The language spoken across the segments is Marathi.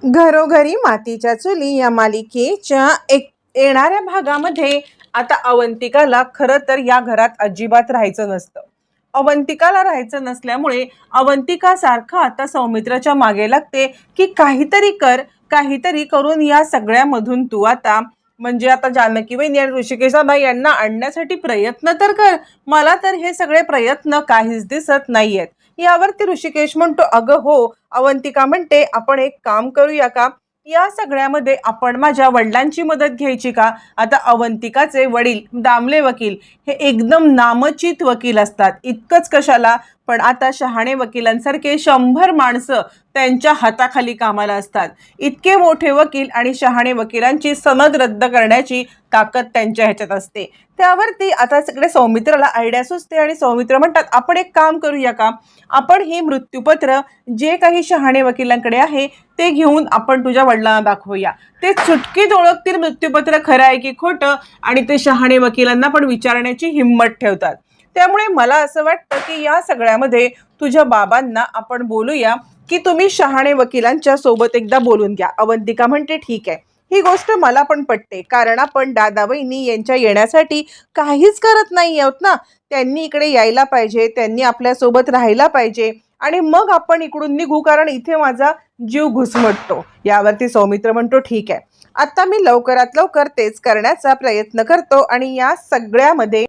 घरोघरी मातीच्या चुली या मालिकेच्या येणाऱ्या भागामध्ये आता अवंतिकाला खरं तर या घरात अजिबात राहायचं नसतं. अवंतिकाला राहायचं नसल्यामुळे अवंतिका सारखं आता सौमित्राच्या मागे लागते की काहीतरी कर, काहीतरी करून या सगळ्यामधून तू आता म्हणजे आता जानकी वहिनी आणि ऋषिकेशाबाई यांना आणण्यासाठी प्रयत्न तर कर. मला तर हे सगळे प्रयत्न काहीच दिसत नाहीयेत. यावरती ऋषिकेश म्हणतो, अगं हो. अवंतिका म्हणते, आपण एक काम करूया का, या सगळ्यामध्ये आपण माझ्या वडिलांची मदत घ्यायची का. आता अवंतिकाचे वडील दामले वकील हे एकदम नामचित वकील असतात. इतकंच कशाला, पण आता शहाणे वकिलांसारखे 100 माणसं त्यांच्या हाताखाली कामाला असतात. इतके मोठे वकील आणि शहाणे वकिलांची सनद रद्द करण्याची ताकद त्यांच्या ह्याच्यात असते. त्यावरती आता सगळे सौमित्राला आयडिया सुचते आणि सौमित्र म्हणतात, आपण एक काम करूया का, आपण ही मृत्यूपत्र जे काही शहाणे वकिलांकडे आहे ते घेऊन आपण तुझ्या वडिलांना दाखवूया. ते चुटकीत ओळखतील मृत्यूपत्र खरं आहे की खोटं, आणि ते शहाणे वकिलांना पण विचारण्याची हिंमत ठेवतात. त्यामुळे मला असं वाटतं की या सगळ्यामध्ये तुझ्या बाबांना आपण बोलूया की तुम्ही शहाणे वकिलांच्या सोबत एकदा बोलून घ्या. अवंतिका म्हणते, ठीक आहे, ही गोष्ट मला पण पटते, कारण आपण दादा वहिनी यांच्या येण्यासाठी काहीच करत नाही आहोत ना. त्यांनी इकडे यायला पाहिजे, त्यांनी आपल्यासोबत राहायला पाहिजे, आणि मग आपण इकडून निघू, कारण इथे माझा जीव घुसमटतो. यावरती सौमित्र म्हणतो, ठीक आहे, आता मी लवकरात लवकर तेच करण्याचा प्रयत्न करतो, आणि या सगळ्यामध्ये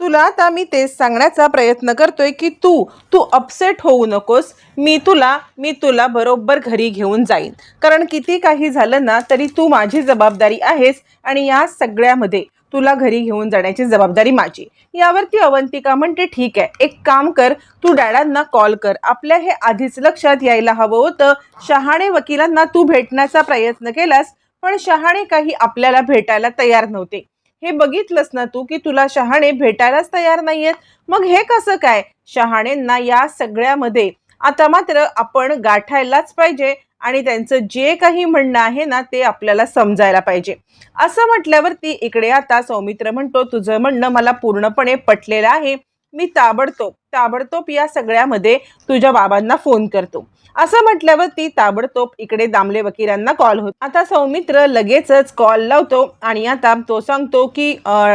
तुला आता मी तेच सांगण्याचा प्रयत्न करतोय की तू तू अपसेट होऊ नकोस. मी तुला बरोबर घरी घेऊन जाईन, कारण किती काही झालं ना तरी तू माझी जबाबदारी आहेस, आणि या सगळ्यामध्ये तुला घरी घेऊन जाण्याची जबाबदारी माझी. यावरती अवंतिका म्हणते, ठीक आहे, एक काम कर, तू डॅडांना कॉल कर. आपल्या हे आधीच लक्षात यायला हवं होतं. शहाणे वकिलांना तू भेटण्याचा प्रयत्न केलास, पण शहाणे काही आपल्याला भेटायला तयार नव्हते. हे बघितलंस ना तू की तुला शहाणे भेटायलाच तयार नाहीयेत. मग हे कसं काय. शहाणेंना या सगळ्यामध्ये आता मात्र आपण गाठायलाच पाहिजे, आणि त्यांचं जे काही म्हणणं आहे ना ते आपल्याला समजायला पाहिजे. असं म्हटल्यावरती इकडे आता सौमित्र म्हणतो, तुझं म्हणणं मला पूर्णपणे पटलेलं आहे. मी ताबडतोब या सगळ्यामध्ये तुझ्या बाबांना फोन करतो. असं म्हटल्यावरती ताबडतोब इकडे दामले वकिलांना कॉल होतो. आता सौमित्र लगेचच कॉल लावतो आणि आता तो सांगतो की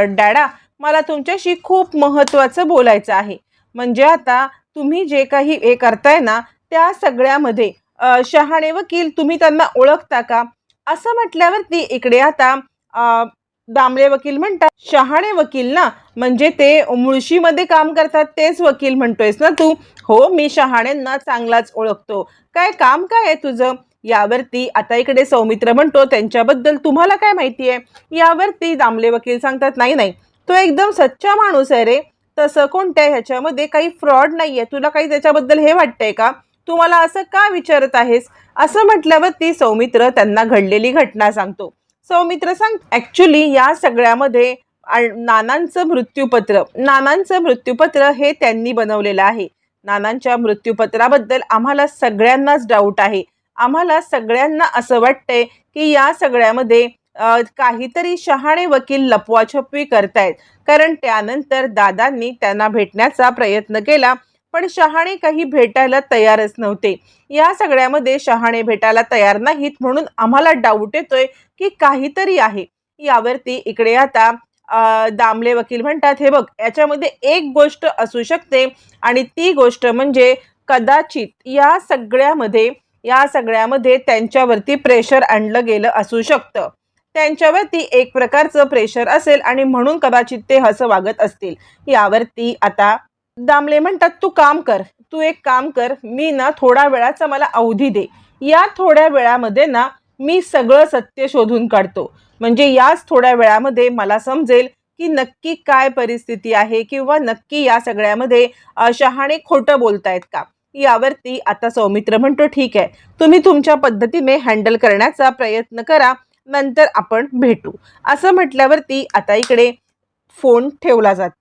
डॅडा, मला तुमच्याशी खूप महत्त्वाचं बोलायचं आहे. म्हणजे आता तुम्ही जे काही हे करताय ना त्या सगळ्यामध्ये शहाणे वकील तुम्ही त्यांना ओळखता का. असं म्हटल्यावरती इकडे आता दामले वकील म्हणतात, शहाणे वकील ना, म्हणजे ते मुळशीमध्ये काम करतात तेच वकील म्हणतोयस ना तू. हो, मी शहाणेंना चांगलाच ओळखतो. काय काम काय आहे तुझं. यावरती आता इकडे सौमित्र म्हणतो, त्यांच्याबद्दल तुम्हाला काय माहिती आहे. यावरती दामले वकील सांगतात, नाही नाही, तो एकदम सच्चा माणूस आहे रे. तसं कोणत्या ह्याच्यामध्ये काही फ्रॉड नाहीये. तुला काही त्याच्याबद्दल हे वाटतंय का. तू मला असं का विचारत आहेस. असं म्हटल्यावरती सौमित्र त्यांना घडलेली घटना सांगतो. सौमित्र ऍक्च्युली या सगळ्यामध्ये नानांचं मृत्यूपत्र हे त्यांनी बनवलेलं आहे. नानांच्या मृत्यूपत्राबद्दल आम्हाला सगळ्यांनाच डाऊट आहे. आम्हाला सगळ्यांना असं वाटतंय की या सगळ्यामध्ये काहीतरी शहाणे वकील लपवाछपवी करतायत, कारण त्यानंतर दादांनी त्यांना भेटण्याचा प्रयत्न केला, पण शहाणे काही भेटायला तयारच नव्हते. या सगळ्यामध्ये शहाणे भेटायला तयार नाहीत, म्हणून आम्हाला डाऊट येतोय की काहीतरी आहे. यावरती इकडे आता दामले वकील म्हणतात, हे बघ, याच्यामध्ये एक गोष्ट असू शकते, आणि ती गोष्ट म्हणजे कदाचित या सगळ्यामध्ये त्यांच्यावरती प्रेशर आणलं गेलं असू शकतं. त्यांच्यावरती एक प्रकारचं प्रेशर असेल, आणि म्हणून कदाचित ते असं वागत असतील. यावरती आता दामले म्हणतात, तू एक काम कर, मी ना थोडा वेळाचा मला अवधी दे. या थोड्या वेळामध्ये ना मी सगळं सत्य शोधून काढतो. म्हणजे याच थोड्या वेळामध्ये मला समजेल की नक्की काय परिस्थिती आहे, किंवा नक्की या सगळ्यामध्ये शहाणे खोटं बोलतायत का. यावरती आता सौमित्र म्हणतो, ठीक आहे, तुम्ही तुमच्या पद्धतीने हँडल करण्याचा प्रयत्न करा, नंतर आपण भेटू. असं म्हटल्यावरती आता इकडे फोन ठेवला जातो.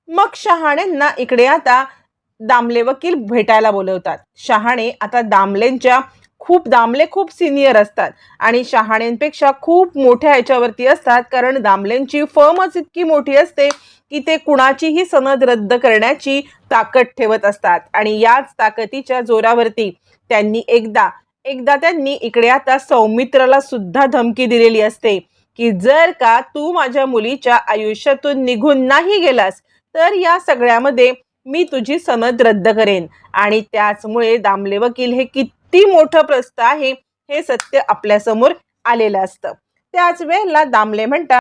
मग शहाणेंना इकडे आता दामले वकील भेटायला बोलवतात. शहाणे आता दामले खूप सिनियर असतात, आणि शहाण्यांपेक्षा खूप मोठ्या ह्याच्यावरती असतात, कारण दामलेंची फर्मच इतकी मोठी असते की ते कुणाचीही सनद रद्द करण्याची ताकद ठेवत असतात. आणि याच ताकदीच्या जोरावरती त्यांनी एकदा एकदा त्यांनी इकडे आता सौमित्राला सुद्धा धमकी दिलेली असते की जर का तू माझ्या मुलीच्या आयुष्यातून निघून नाही गेलास तर या सगळ्यामध्ये मी तुझी सनद रद्द करेन. आणि त्याचमुळे दामले वकील हे किती मोठं प्रश्न आहे हे सत्य आपल्यासमोर आलेलं असतं. त्याच वेळेला दामले म्हणतात,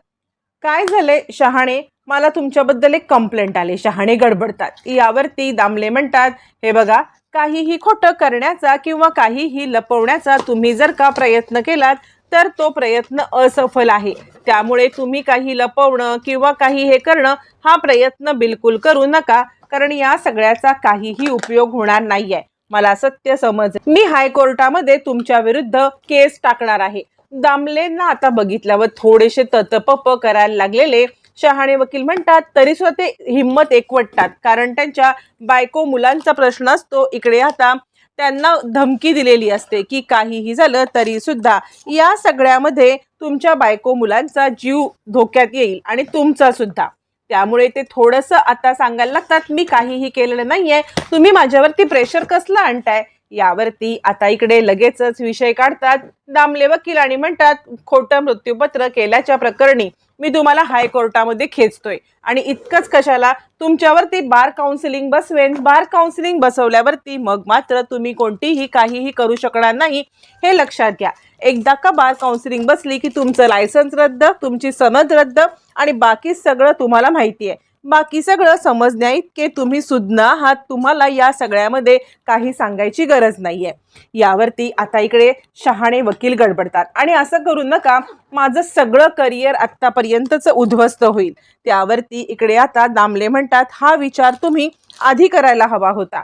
काय झालंय शहाणे, मला तुमच्याबद्दल एक कंप्लेंट आली. शहाणे गडबडतात. यावरती दामले म्हणतात, हे बघा, काहीही खोटं करण्याचा किंवा काहीही लपवण्याचा तुम्ही जर का प्रयत्न केलात तर तो प्रयत्न असफल आहे. त्यामुळे तुम्ही काही लपवणं किंवा काही हे करणं हा प्रयत्न बिलकुल करू नका, कारण या सगळ्याचा काहीही उपयोग होणार नाहीये. मला सत्य समज, मी हायकोर्टामध्ये तुमच्या विरुद्ध केस टाकणार आहे. दामलेंना आता बघितल्यावर थोडेसे ततपप करायला लागलेले शहाणे वकील म्हणतात, तरी सुद्धा ते हिंमत एकवटतात, कारण त्यांच्या बायको मुलांचा प्रश्न असतो. इकडे आता त्यांना धमकी दिलेली असते की काहीही झालं तरी सुद्धा या सगळ्यामध्ये तुमच्या बायको मुलांचा जीव धोक्यात येईल आणि तुमचा सुद्धा. त्यामुळे ते थोडंसं आता सांगायला लागतात, मी काहीही केलेलं नाहीये, तुम्ही माझ्यावरती प्रेशर कसला आणताय. यावरती आता इकडे लगेचच विषय काढतात दामले वकील आणि म्हणतात, खोटं मृत्यूपत्र केल्याच्या प्रकरणी मी तुम्हाला हायकोर्टामध्ये खेचतोय. आणि इतकंच कशाला, तुमच्यावरती बार काउन्सिलिंग बसवेन. बार काउन्सिलिंग बसवल्यावरती मग मात्र तुम्ही कोणतीही काहीही करू शकणार नाही, हे लक्षात घ्या. एकदा का बार काउन्सिलिंग बसली की तुमचं लायसन्स रद्द, तुमची सनद रद्द आणि बाकी सगळं तुम्हाला माहिती आहे. बाकी सगळं समजण्याइतके तुम्ही सुज्ञ आहात. तुम्हाला या सगळ्यामध्ये काही सांगायची गरज नाहीये. यावरती आता इकडे शहाणे वकील गडबडतात आणि असं करू नका, माझं सगळं करिअर आत्तापर्यंतचं उद्ध्वस्त होईल. त्यावरती इकडे आता दामले म्हणतात, हा विचार तुम्ही आधी करायला हवा होता.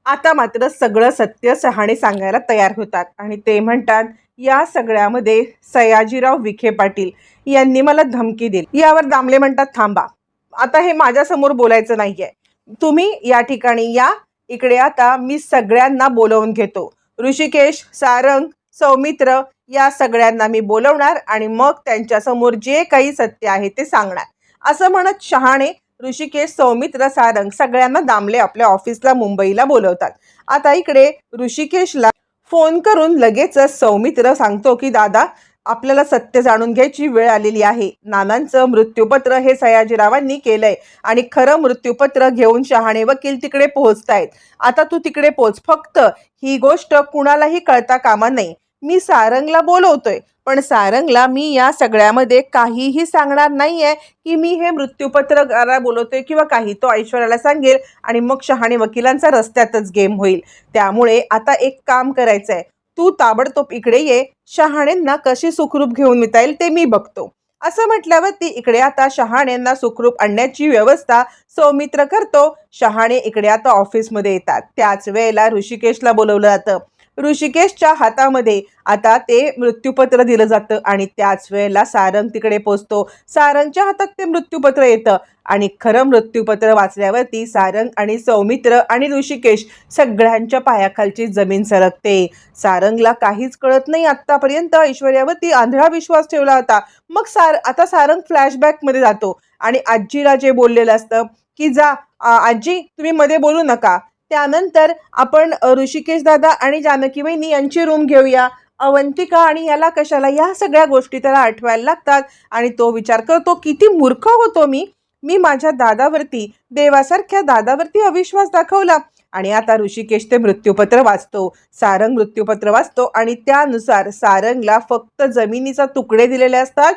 आता मात्र सगळं सत्य शहाणे सांगायला तयार होतात आणि ते म्हणतात, या सगळ्यामध्ये सयाजीराव विखे पाटील यांनी मला धमकी दिली. यावर दामले म्हणतात, थांबा, आता हे माझ्यासमोर बोलायचं नाहीये, तुम्ही या ठिकाणी या. इकडे आता मी सगळ्यांना बोलवून घेतो. ऋषिकेश, सारंग, सौमित्र या सगळ्यांना मी बोलवणार आणि मग त्यांच्यासमोर जे काही सत्य आहे ते सांगणार. असं म्हणत शहाणे, ऋषिकेश, सौमित्र, सारंग सगळ्यांना दामले आपल्या ऑफिसला मुंबईला बोलवतात. आता इकडे ऋषिकेशला फोन करून लगेचच सौमित्र सांगतो की दादा, आपल्याला सत्य जाणून घ्यायची वेळ आलेली आहे. नानांचं मृत्यूपत्र हे सयाजीरावांनी केलंय आणि खरं मृत्यूपत्र घेऊन शहाणे वकील तिकडे पोहोचतायत. आता तू तिकडे पोहोच, फक्त ही गोष्ट कुणालाही कळता कामा नये. मी सारंगला बोलवतोय, पण सारंगला मी या सगळ्यामध्ये काहीही सांगणार नाहीये की मी हे मृत्यूपत्र बोलवतोय किंवा काही. तो ऐश्वर्याला सांगेल आणि मग शहाणे वकिलांचा रस्त्यातच गेम होईल. त्यामुळे आता एक काम करायचंय, तू ताबडतोब इकडे ये, शहाण्यांना कशी सुखरूप घेऊन येता येईल ते मी बघतो. असं म्हटल्यावरती इकडे आता शहाण्यांना सुखरूप आणण्याची व्यवस्था सौमित्र करतो. शहाणे इकडे आता ऑफिसमध्ये येतात. त्याच वेळेला ऋषिकेशला बोलवलं जातं. ऋषिकेशच्या हातामध्ये आता ते मृत्यूपत्र दिलं जातं आणि त्याच वेळेला सारंग तिकडे पोचतो. सारंगच्या हातात ते मृत्यूपत्र येतं आणि खरं मृत्यूपत्र वाचल्यावरती सारंग आणि सौमित्र आणि ऋषिकेश सगळ्यांच्या पायाखालची जमीन सरकते. सारंगला काहीच कळत नाही. आत्तापर्यंत ऐश्वर्यावरती आंधळा विश्वास ठेवला होता. मग आता सारंग फ्लॅशबॅकमध्ये जातो आणि आजीला जे बोललेलं असतं की जा आजी, तुम्ही मध्ये बोलू नका. त्यानंतर आपण ऋषिकेश दादा आणि जानकी वहिनी यांची रूम घेऊया. अवंतिका आणि याला कशाला, या सगळ्या गोष्टी त्याला आठवायला लागतात आणि तो विचार करतो, किती मूर्ख होतो मी माझ्या दादावरती, देवासारख्या दादावरती अविश्वास दाखवला. आणि आता ऋषिकेश ते मृत्यूपत्र वाचतो. सारंग मृत्यूपत्र वाचतो आणि त्यानुसार सारंगला फक्त जमिनीचा तुकडे दिलेले असतात,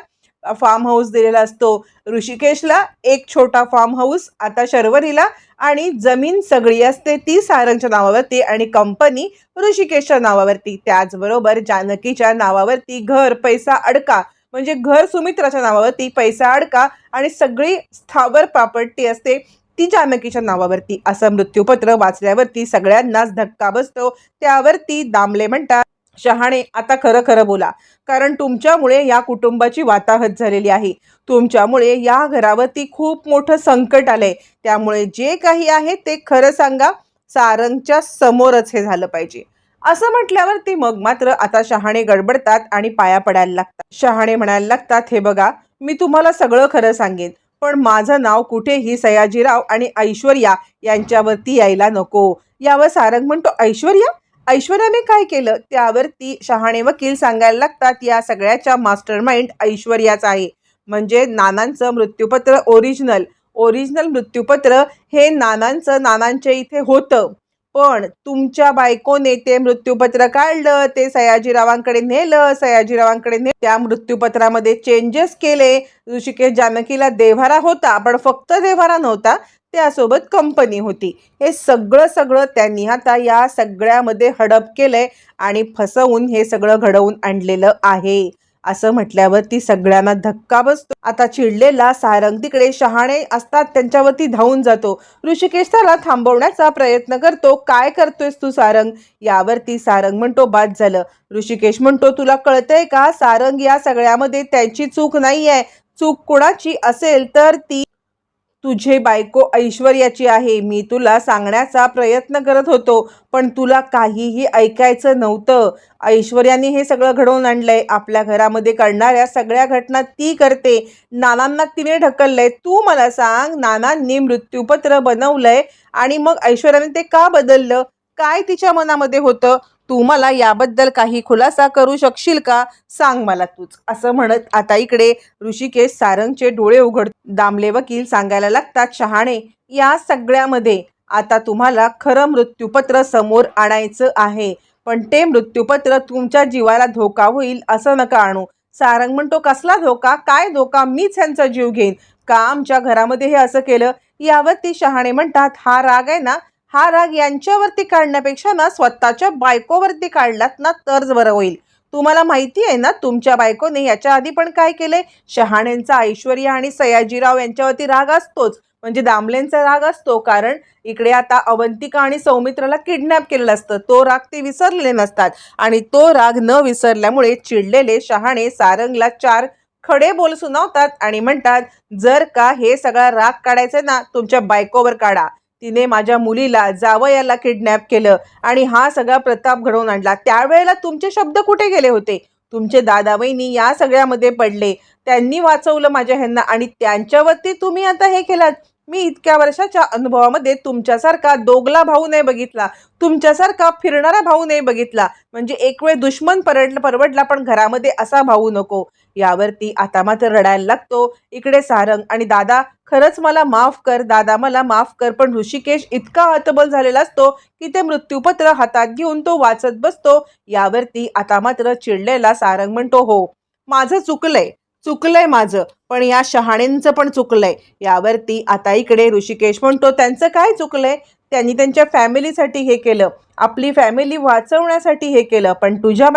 फार्म हाऊस दिलेला असतो. ऋषिकेशला एक छोटा फार्म हाऊस, आता शर्वरीला, आणि जमीन सगळी असते ती सारंगच्या नावावरती आणि कंपनी ऋषिकेशच्या नावावरती. त्याचबरोबर जानकीच्या नावावरती घर, पैसा अडका, म्हणजे घर सुमित्राच्या नावावरती, पैसा अडका आणि सगळी स्थावर प्रॉपर्टी असते ती जानकीच्या नावावरती. असं मृत्यूपत्र वाचल्यावरती सगळ्यांनाच धक्का बसतो. त्यावरती दामले म्हणतात, शहाणे, आता खरं खरं बोला, कारण तुमच्यामुळे या कुटुंबाची वाताहत झालेली आहे. तुमच्यामुळे या घरावरती खूप मोठं संकट आलंय. त्यामुळे जे काही आहे ते खरं सांगा. सारंगच्या समोरच हे झालं पाहिजे. असं म्हटल्यावरती मग मात्र आता शहाणे गडबडतात आणि पाया पडायला लागतात. शहाणे म्हणायला लागतात, हे बघा, मी तुम्हाला सगळं खरं सांगेन, पण माझं नाव कुठेही सयाजीराव आणि ऐश्वर्या यांच्यावरती यायला नको. यावर सारंग म्हणतो, ऐश्वर्या ऐश्वर्याने काय केलं त्यावरती शहाणे वकील सांगायला लागतात या सगळ्याच्या मास्टरमाइंड ऐश्वर्याच आहे. म्हणजे नानांचं मृत्यूपत्र ओरिजिनल ओरिजिनल मृत्यूपत्र हे नानांच्या इथे होतं, पण तुमच्या बायकोने ते मृत्यूपत्र काढलं, ते सयाजीरावांकडे नेलं, त्या मृत्यूपत्रामध्ये चेंजेस केले. ऋषिकेश जानकीला देव्हारा होता, पण फक्त देव्हारा नव्हता, त्यासोबत कंपनी होती. हे सगळं त्यांनी आता या सगळ्यामध्ये हडप केलंय आणि फसवून हे सगळं घडवून आणलेलं आहे. असं म्हटल्यावरती सगळ्यांना धक्का बसतो. आता चिडलेला सारंग तिकडे शहाणे असतात त्यांच्यावरती धावून जातो. ऋषिकेश त्याला थांबवण्याचा प्रयत्न करतो. काय करतोयस तू सारंग? यावरती सारंग म्हणतो बाद झालं. ऋषिकेश म्हणतो तुला कळतंय का सारंग, या सगळ्यामध्ये त्यांची चूक नाहीये. चूक कोणाची असेल तर ती तुझे बायको ऐश्वर्याची आहे. मी तुला सांगण्याचा प्रयत्न करत होतो, पण तुला काहीही ऐकायचं नव्हतं. ऐश्वर्याने हे सगळं घडवून आणलंय. आपल्या घरामध्ये घडणाऱ्या सगळ्या घटना ती करते. नानांना तिने ढकललंय. तू मला सांग, नानांनी मृत्यूपत्र बनवलंय आणि मग ऐश्वर्याने ते का बदललं? काय तिच्या मनामध्ये होतं? तू मला याबद्दल काही खुलासा करू शकशील का? सांग मला तूच. असं म्हणत आता इकडे ऋषिकेश सारंगचे डोळे उघड. दामले वकील सांगायला लागतात शहाणे, या सगळ्यामध्ये आता तुम्हाला खरं मृत्यूपत्र समोर आणायचं आहे, पण ते मृत्यूपत्र तुमच्या जीवाला धोका होईल असं नका आणू. सारंग म्हणतो कसला धोका? काय धोका? मीच ह्यांचा जीव घेईन का? आमच्या घरामध्ये हे असं केलं. यावरती शहाणे म्हणतात हा राग आहे ना, हा राग यांच्यावरती काढण्यापेक्षा ना स्वतःच्या बायकोवरती काढलात ना तरच बरं होईल. तुम्हाला माहिती आहे ना तुमच्या बायकोने याच्या आधी पण काय केलंय. शहाण्यांचा ऐश्वर्या आणि सयाजीराव यांच्यावरती राग असतोच, म्हणजे दामलेंचा राग असतो, कारण इकडे आता अवंतिका आणि सौमित्राला किडनॅप केलेलं असतं. तो राग ते विसरलेले नसतात आणि तो राग न विसरल्यामुळे चिडलेले शहाणे सारंगला 4 खडे बोल सुनावतात आणि म्हणतात जर का हे सगळा राग काढायचा ना तुमच्या बायकोवर काढा. तिने माझ्या मुलीला जावयाला किडनॅप केलं आणि हा सगळा प्रताप घडवून आणला. त्यावेळेला तुमचे शब्द कुठे गेले होते? तुमचे दादा वहिनी या सगळ्यामध्ये पडले, त्यांनी वाचवलं माझ्या ह्यांना आणि त्यांच्यावरती तुम्ही आता हे केलात. मी इतक्या वर्षाच्या अनुभवामध्ये तुमच्यासारखा दोगला भाऊ नाही बघितला, तुमच्यासारखा फिरणारा भाऊ नाही बघितला. म्हणजे एक वेळ दुश्मन परवडला, पण घरामध्ये असा भाऊ नको. यावरती आता मात्र रडायला लागतो इकडे सारंग आणि दादा खरंच मला माफ कर, दादा मला माफ कर. पण ऋषिकेश इतका हतबल झालेला असतो की ते मृत्यूपत्र हातात घेऊन तो वाचत बसतो. यावरती आता मात्र चिडलेला सारंग म्हणतो हो माझं चुकलंय माझं, पण या शहाण्यांचं पण चुकलंय. यावरती आता इकडे ऋषिकेश म्हणतो त्यांचं काय चुकलंय? त्यांनी त्यांच्या फॅमिलीसाठी हे केलं, आपली फॅमिली वाचवण्यासाठी हे केलं, पण तुझ्या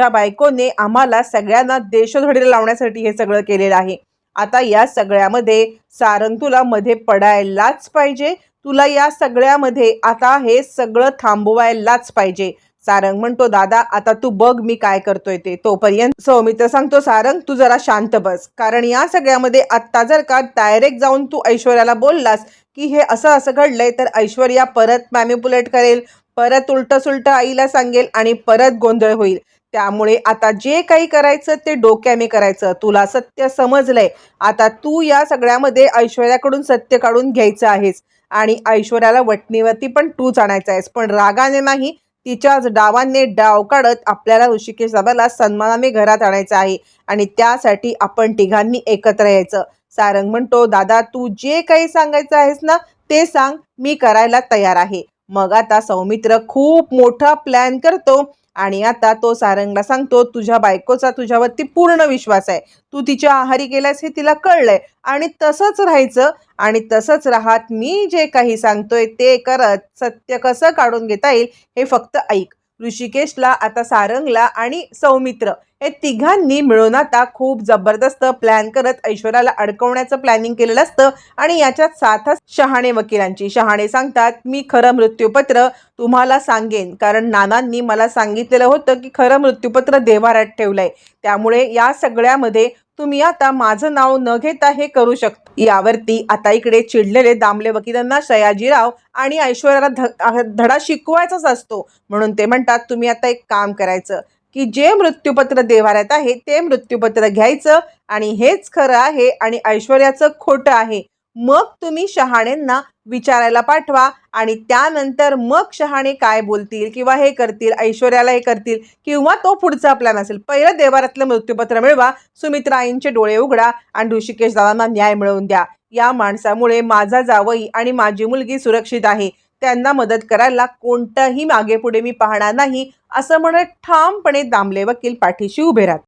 बायकोने आम्हाला सगळ्यांना देशोधडीला लावण्यासाठी हे सगळं केलेलं आहे. आता या सगळ्यामध्ये सारंग तुला मध्ये पडायलाच पाहिजे. तुला या सगळ्यामध्ये आता हे सगळं थांबवायलाच पाहिजे. सारंग म्हणतो दादा आता तू बघ मी काय करतोय ते. तोपर्यंत सौमित्र सांगतो सारंग तू जरा शांत बस, कारण या सगळ्यामध्ये आत्ता जर का डायरेक्ट जाऊन तू ऐश्वर्याला बोललास की हे असं घडलंय तर ऐश्वर्या परत मॅनिप्युलेट करेल, परत उलट आईला सांगेल आणि परत गोंधळ होईल. त्यामुळे आता जे काही करायचं ते डोक्याने करायचं. तुला सत्य समजलंय, आता तू या सगळ्यामध्ये ऐश्वर्याकडून सत्य काढून घ्यायचं आहेस आणि ऐश्वर्याला वटणीवरती पण तूच आणायचं आहेस, पण रागाने नाही, तिच्याच डावांनी डाव काढत आपल्याला ऋषिकेश दादाला सन्मानाने घरात आणायचं आहे आणि त्यासाठी आपण तिघांनी एकत्र यायचं. सारंग म्हणतो दादा तू जे काही सांगायचं आहेस ना ते सांग, मी करायला तयार आहे. मग आता सौमित्र खूप मोठा प्लॅन करतो आणि आता तो सारंगला सांगतो तुझ्या बायकोचा तुझ्यावरती पूर्ण विश्वास आहे, तू तिच्या आहारी गेल्यास हे तिला कळलंय आणि तसंच राहायचं आणि तसंच राहत मी जे काही सांगतोय ते करत सत्य कसं काढून घेता येईल हे फक्त ऐक. ऋषिकेशला आता सारंगला आणि सौमित्र हे तिघांनी मिळून आता खूप जबरदस्त प्लॅन करत ऐश्वर्याला अडकवण्याचं प्लॅनिंग केलेलं असतं आणि याच्यात साथच शहाणे वकिलांची. शहाणे सांगतात मी खरं मृत्यूपत्र तुम्हाला सांगेन, कारण नानांनी मला सांगितलेलं होतं की खरं मृत्यूपत्र देव्हाऱ्यात ठेवलंय, त्यामुळे या सगळ्यामध्ये तुम्ही आता माझं नाव न घेता हे करू शकता. यावरती आता इकडे चिडलेले दामले वकिलांना सयाजीराव आणि ऐश्वर्याला धडा शिकवायचाच असतो, म्हणून ते म्हणतात तुम्ही आता एक काम करायचं की जे मृत्यूपत्र देव्हाऱ्यात आहे ते मृत्यूपत्र घ्यायचं आणि हेच खरं आहे आणि ऐश्वर्याचं खोटं आहे. मग तुम्ही शहाण्यांना विचारायला पाठवा आणि त्यानंतर मग शहाणे काय बोलतील किंवा हे करतील, ऐश्वर्याला हे करतील किंवा तो पुढचा प्लॅन असेल. पहिलं देवारातलं मृत्यूपत्र मिळवा, सुमित्रा आईंचे डोळे उघडा आणि ऋषिकेश दादांना न्याय मिळवून द्या. या माणसामुळे माझा जावई आणि माझी मुलगी सुरक्षित आहे. त्यांना मदत करायला कोणतंही मागेपुढे मी पाहणार नाही, असं म्हणत ठामपणे दामले वकील पाठीशी उभे राहतात.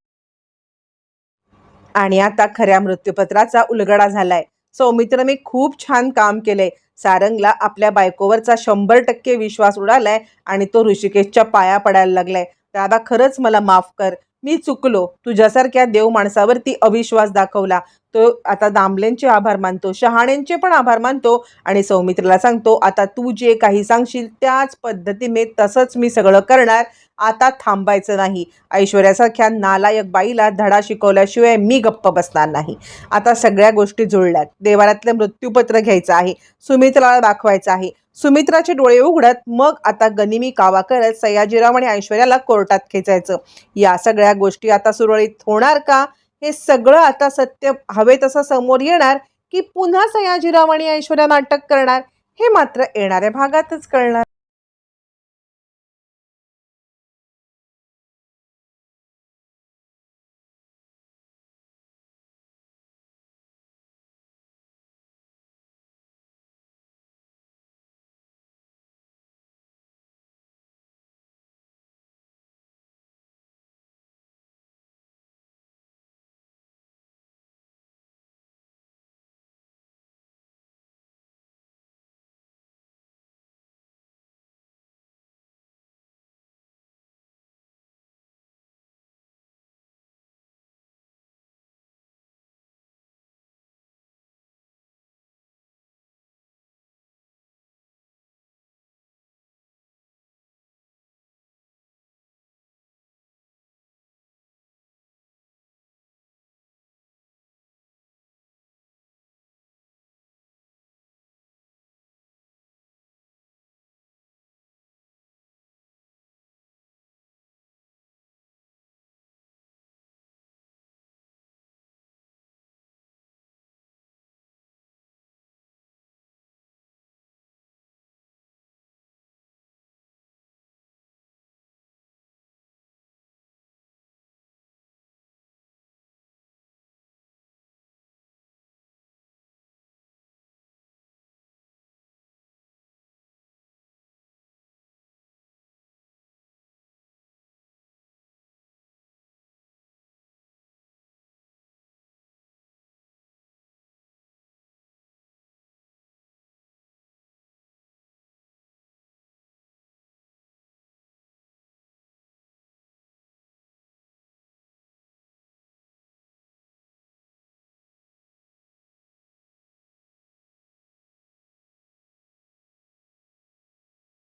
आणि आता खऱ्या मृत्यूपत्राचा उलगडा झालाय. सौमित्रने खूप छान काम केलंय. सारंगला आपल्या बायकोवरचा 100% विश्वास उडालाय आणि तो ऋषिकेशच्या पाया पडायला लागलाय. दादा, खरंच मला माफ कर. मी चुकलो. तुझ्यासारख्या देव माणसावरती अविश्वास दाखवला. तो आता दामलेंचे आभार मानतो, शहाण्यांचे पण आभार मानतो आणि सौमित्रीला सांगतो, आता तू जे काही सांगशील त्याच पद्धतीने तसंच मी सगळं करणार. आता थांबायचं नाही. ऐश्वर्यासारख्या नालायक बाईला धडा शिकवल्याशिवाय मी गप्प बसणार नाही. आता सगळ्या गोष्टी जुळल्यात. देवारातलं मृत्यूपत्र घ्यायचं आहे, सुमित्राला दाखवायचं आहे. सुमित्राचे डोळे उघडत मग आता गनिमी कावा करत सयाजीराव आणि ऐश्वर्याला कोर्टात खेचायचं. या सगळ्या गोष्टी आता सुरळीत होणार का? हे सगळं आता सत्य हवे तसं समोर येणार की पुन्हा सयाजीराव आणि ऐश्वर्या नाटक करणार, हे मात्र येणाऱ्या भागातच कळणार.